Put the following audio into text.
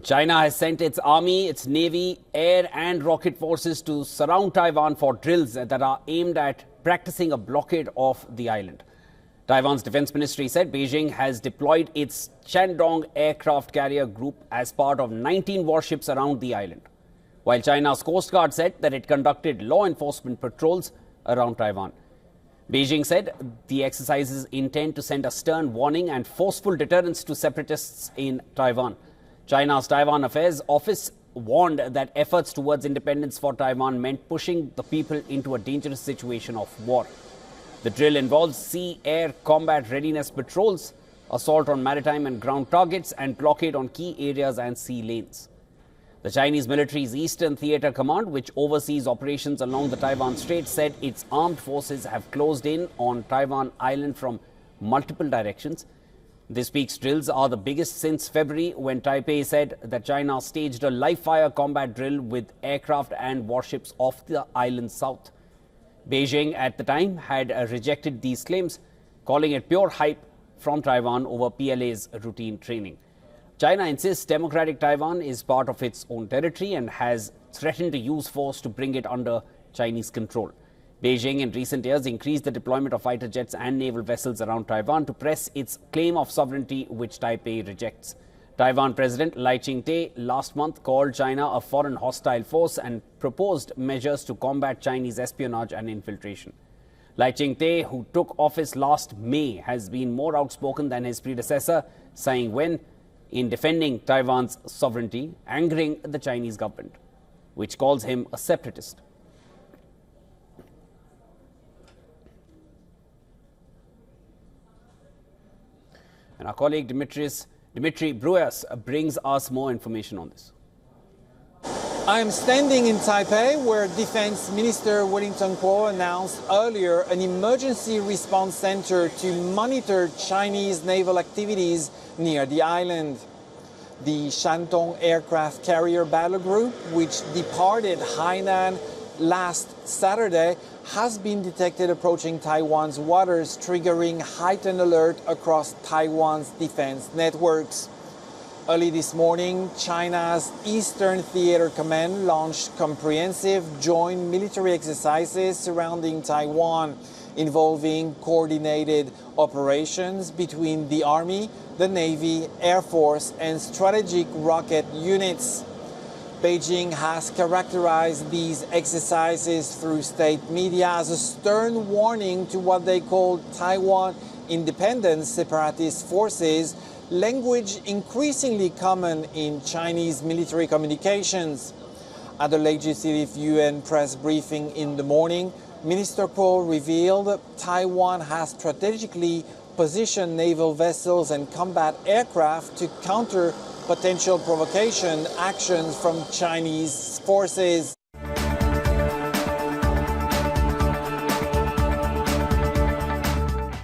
China has sent its army, its navy, air and rocket forces to surround Taiwan for drills that are aimed at practicing a blockade of the island. Taiwan's defense ministry said Beijing has deployed its Shandong aircraft carrier group as part of 19 warships around the island, while China's Coast Guard said that it conducted law enforcement patrols around Taiwan. Beijing said the exercises intend to send a stern warning and forceful deterrence to separatists in Taiwan. China's Taiwan Affairs Office warned that efforts towards independence for Taiwan meant pushing the people into a dangerous situation of war. The drill involves sea-air combat readiness patrols, assault on maritime and ground targets, and blockade on key areas and sea lanes. The Chinese military's Eastern Theater Command, which oversees operations along the Taiwan Strait, said its armed forces have closed in on Taiwan Island from multiple directions. This week's drills are the biggest since February, when Taipei said that China staged a live-fire combat drill with aircraft and warships off the island's south. Beijing at the time had rejected these claims, calling it pure hype from Taiwan over PLA's routine training. China insists Democratic Taiwan is part of its own territory and has threatened to use force to bring it under Chinese control. Beijing in recent years increased the deployment of fighter jets and naval vessels around Taiwan to press its claim of sovereignty, which Taipei rejects. Taiwan President Lai Ching-te last month called China a foreign hostile force and proposed measures to combat Chinese espionage and infiltration. Lai Ching-te, who took office last May, has been more outspoken than his predecessor, Tsai Ing-wen, in defending Taiwan's sovereignty, angering the Chinese government, which calls him a separatist. And our colleague Dimitri Bruas brings us more information on this. I am standing in Taipei, where Defense Minister Wellington Kuo announced earlier an emergency response center to monitor Chinese naval activities near the island. The Shandong aircraft carrier battle group, which departed Hainan last Saturday, has been detected approaching Taiwan's waters, triggering heightened alert across Taiwan's defense networks. Early this morning, China's Eastern Theater Command launched comprehensive joint military exercises surrounding Taiwan, involving coordinated operations between the Army, the Navy, Air Force, and strategic rocket units. Beijing has characterized these exercises through state media as a stern warning to what they call Taiwan independent separatist forces, language increasingly common in Chinese military communications. At the legislative UN press briefing in the morning, Minister Kuo revealed Taiwan has strategically positioned naval vessels and combat aircraft to counter potential provocation actions from Chinese forces.